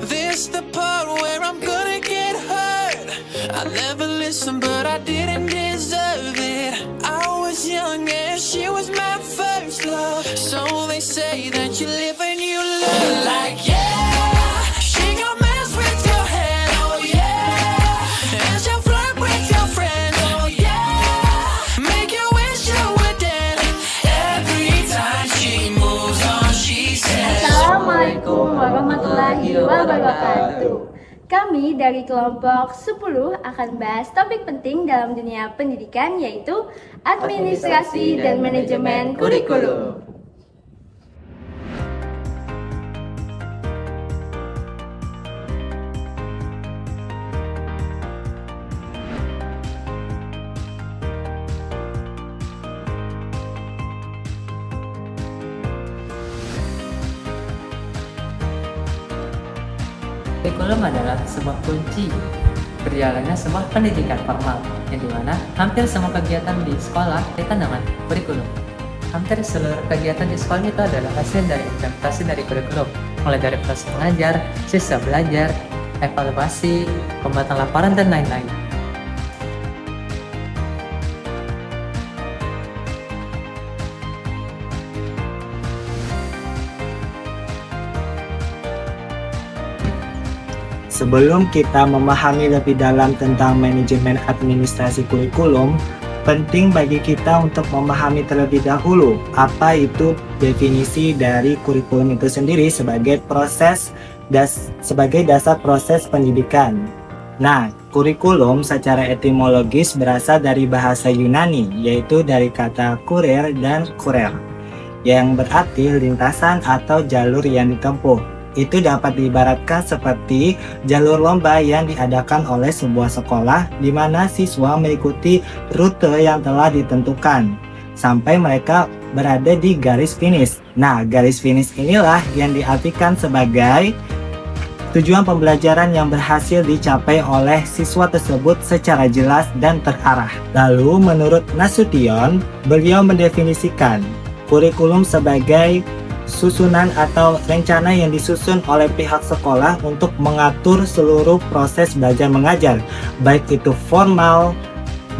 This the part where I'm gonna get hurt. I never listened, but I didn't deserve it. I was young and she was my first love. So they say that you live and you learn. Like, yeah, she gon' mess with your head, oh yeah. And she'll flirt with your friends, oh yeah. Make you wish you were dead. Every time she moves on, she says, Assalamualaikum warahmatullahi wabarakatuh. Kami dari kelompok 10 akan bahas topik penting dalam dunia pendidikan, yaitu administrasi dan manajemen kurikulum. Kurikulum adalah sebuah kunci berjalannya sebuah pendidikan formal, yang dimana hampir semua kegiatan di sekolah kaitan dengan kurikulum. Hampir seluruh kegiatan di sekolah itu adalah hasil dari implementasi dari kurikulum, mulai dari proses mengajar, siswa belajar, evaluasi, pembuatan laporan, dan lain-lain. Sebelum kita memahami lebih dalam tentang manajemen administrasi kurikulum, penting bagi kita untuk memahami terlebih dahulu apa itu definisi dari kurikulum itu sendiri sebagai dasar proses pendidikan. Nah, kurikulum secara etimologis berasal dari bahasa Yunani, yaitu dari kata kurer dan kurer, yang berarti lintasan atau jalur yang ditempuh. Itu dapat diibaratkan seperti jalur lomba yang diadakan oleh sebuah sekolah di mana siswa mengikuti rute yang telah ditentukan sampai mereka berada di garis finish. Nah, garis finish inilah yang diartikan sebagai tujuan pembelajaran yang berhasil dicapai oleh siswa tersebut secara jelas dan terarah. Lalu menurut Nasution, beliau mendefinisikan kurikulum sebagai susunan atau rencana yang disusun oleh pihak sekolah untuk mengatur seluruh proses belajar mengajar, baik itu formal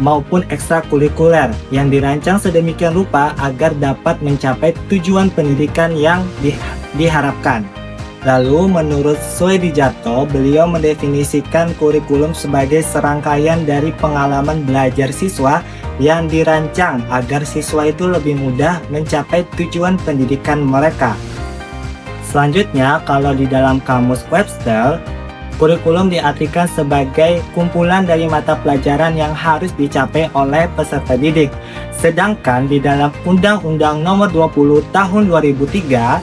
maupun ekstrakurikuler, yang dirancang sedemikian rupa agar dapat mencapai tujuan pendidikan yang diharapkan. Lalu menurut Suedijarto, beliau mendefinisikan kurikulum sebagai serangkaian dari pengalaman belajar siswa yang dirancang agar siswa itu lebih mudah mencapai tujuan pendidikan mereka. Selanjutnya, kalau di dalam kamus Webster, kurikulum diartikan sebagai kumpulan dari mata pelajaran yang harus dicapai oleh peserta didik. Sedangkan di dalam Undang-Undang Nomor 20 Tahun 2003,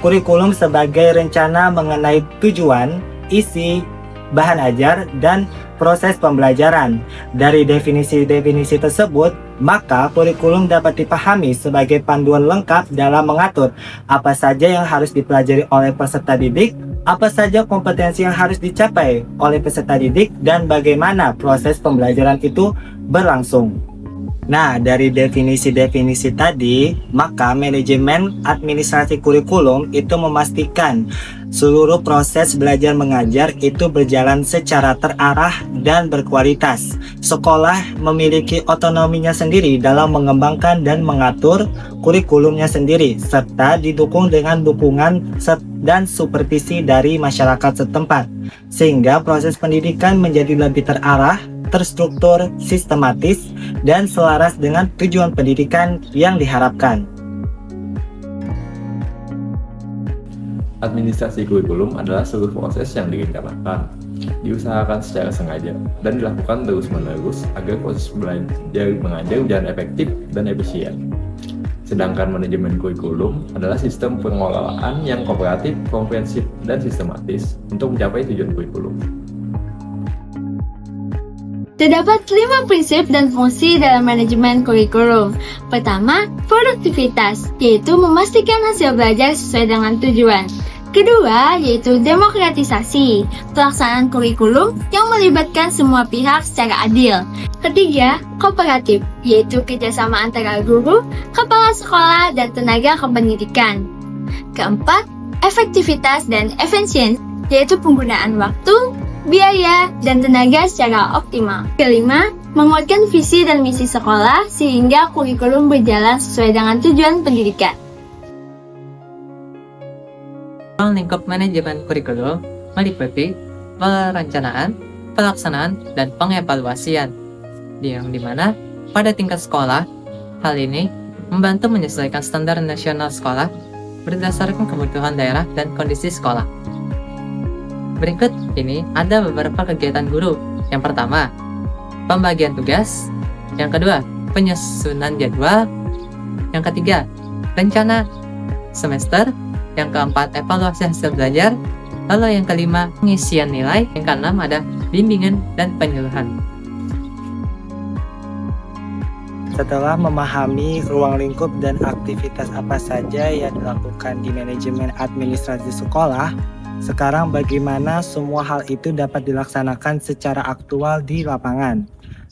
kurikulum sebagai rencana mengenai tujuan, isi, bahan ajar, dan proses pembelajaran. Dari definisi-definisi tersebut, maka kurikulum dapat dipahami sebagai panduan lengkap dalam mengatur apa saja yang harus dipelajari oleh peserta didik, apa saja kompetensi yang harus dicapai oleh peserta didik, dan bagaimana proses pembelajaran itu berlangsung. Nah, dari definisi-definisi tadi, maka manajemen administrasi kurikulum itu memastikan seluruh proses belajar mengajar itu berjalan secara terarah dan berkualitas. Sekolah memiliki otonominya sendiri dalam mengembangkan dan mengatur kurikulumnya sendiri, serta didukung dengan dukungan dan supervisi dari masyarakat setempat, sehingga proses pendidikan menjadi lebih terarah, terstruktur, sistematis, dan selaras dengan tujuan pendidikan yang diharapkan. Administrasi kurikulum adalah seluruh proses yang direncanakan, diusahakan secara sengaja, dan dilakukan terus-menerus agar proses belajar mengajar berjalan efektif dan efisien. Sedangkan manajemen kurikulum adalah sistem pengelolaan yang kooperatif, komprehensif, dan sistematis untuk mencapai tujuan kurikulum. Terdapat 5 prinsip dan fungsi dalam manajemen kurikulum. Pertama, produktivitas, yaitu memastikan hasil belajar sesuai dengan tujuan. Kedua, yaitu demokratisasi, pelaksanaan kurikulum yang melibatkan semua pihak secara adil. Ketiga, kooperatif, yaitu kerjasama antara guru, kepala sekolah, dan tenaga kependidikan. Keempat, efektivitas dan efisiensi, yaitu penggunaan waktu, biaya, dan tenaga secara optimal. Kelima, menguatkan visi dan misi sekolah sehingga kurikulum berjalan sesuai dengan tujuan pendidikan. Ruang lingkup manajemen kurikulum meliputi perencanaan, pelaksanaan, dan pengevaluasian, yang dimana pada tingkat sekolah, hal ini membantu menyesuaikan standar nasional sekolah berdasarkan kebutuhan daerah dan kondisi sekolah. Berikut ini ada beberapa kegiatan guru. Yang pertama, pembagian tugas. Yang kedua, penyusunan jadwal. Yang ketiga, rencana semester. Yang keempat, evaluasi hasil belajar. Lalu yang kelima, pengisian nilai. Yang keenam ada bimbingan dan penyuluhan. Setelah memahami ruang lingkup dan aktivitas apa saja yang dilakukan di manajemen administrasi sekolah, sekarang bagaimana semua hal itu dapat dilaksanakan secara aktual di lapangan.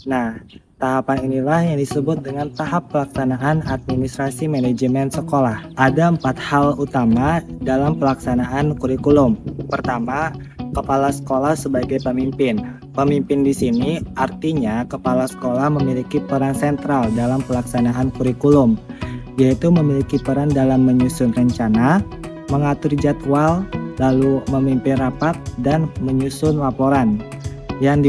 Nah, tahapan inilah yang disebut dengan tahap pelaksanaan administrasi manajemen sekolah. Ada 4 hal utama dalam pelaksanaan kurikulum. Pertama, kepala sekolah sebagai pemimpin. Pemimpin di sini artinya kepala sekolah memiliki peran sentral dalam pelaksanaan kurikulum, yaitu memiliki peran dalam menyusun rencana, mengatur jadwal, lalu memimpin rapat, dan menyusun laporan yang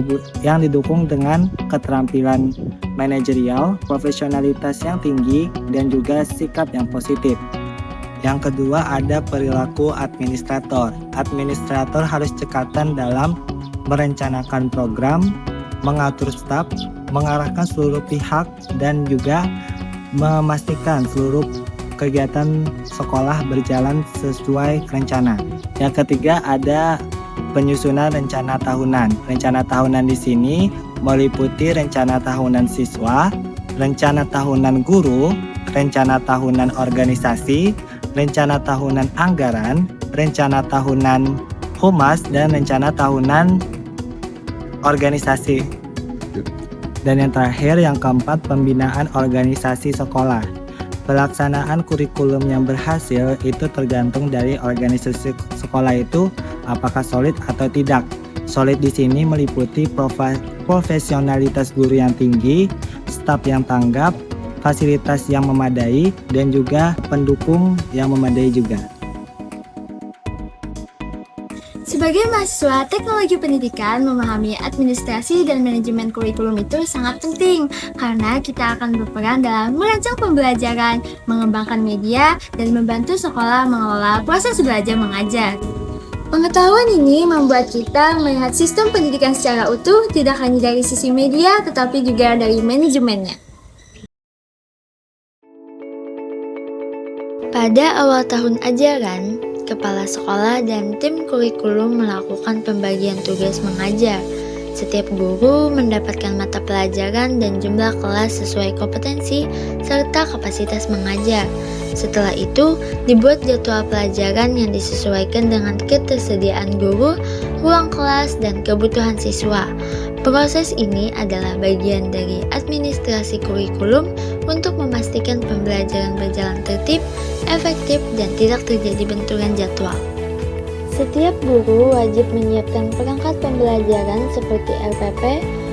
didukung dengan keterampilan manajerial, profesionalitas yang tinggi, dan juga sikap yang positif. Yang kedua ada perilaku administrator. Administrator harus cekatan dalam merencanakan program, mengatur staf, mengarahkan seluruh pihak, dan juga memastikan seluruh kegiatan sekolah berjalan sesuai rencana. Yang ketiga ada penyusunan rencana tahunan. Rencana tahunan di sini meliputi rencana tahunan siswa, rencana tahunan guru, rencana tahunan organisasi, rencana tahunan anggaran, rencana tahunan humas, dan rencana tahunan organisasi. Dan yang terakhir, yang keempat, pembinaan organisasi sekolah. Pelaksanaan kurikulum yang berhasil itu tergantung dari organisasi sekolah itu apakah solid atau tidak. Solid di sini meliputi profesionalitas guru yang tinggi, staf yang tanggap, fasilitas yang memadai, dan juga pendukung yang memadai juga. Sebagai mahasiswa teknologi pendidikan, memahami administrasi dan manajemen kurikulum itu sangat penting karena kita akan berperan dalam merancang pembelajaran, mengembangkan media, dan membantu sekolah mengelola proses belajar mengajar. Pengetahuan ini membuat kita melihat sistem pendidikan secara utuh tidak hanya dari sisi media tetapi juga dari manajemennya. Pada awal tahun ajaran, kepala sekolah dan tim kurikulum melakukan pembagian tugas mengajar. Setiap guru mendapatkan mata pelajaran dan jumlah kelas sesuai kompetensi serta kapasitas mengajar. Setelah itu, dibuat jadwal pelajaran yang disesuaikan dengan ketersediaan guru, ruang kelas, dan kebutuhan siswa. Proses ini adalah bagian dari administrasi kurikulum untuk memastikan pembelajaran berjalan tertib, efektif, dan tidak terjadi benturan jadwal. Setiap guru wajib menyiapkan perangkat pembelajaran seperti RPP,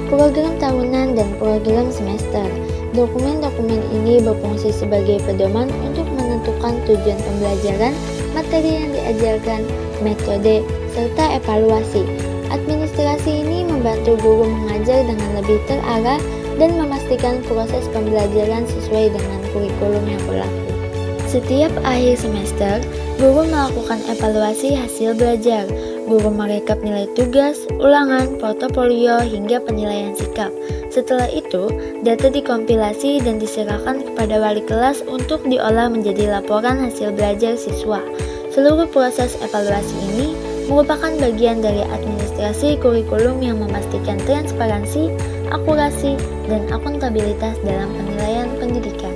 program tahunan, dan program semester. Dokumen-dokumen ini berfungsi sebagai pedoman untuk menentukan tujuan pembelajaran, materi yang diajarkan, metode, serta evaluasi. Administrasi ini membantu guru mengajar dengan lebih terarah dan memastikan proses pembelajaran sesuai dengan kurikulum yang berlaku. Setiap akhir semester, guru melakukan evaluasi hasil belajar. Guru merekap nilai tugas, ulangan, portofolio, hingga penilaian sikap. Setelah itu, data dikompilasi dan diserahkan kepada wali kelas untuk diolah menjadi laporan hasil belajar siswa. Seluruh proses evaluasi ini merupakan bagian dari administrasi kurikulum yang memastikan transparansi, akurasi, dan akuntabilitas dalam penilaian pendidikan.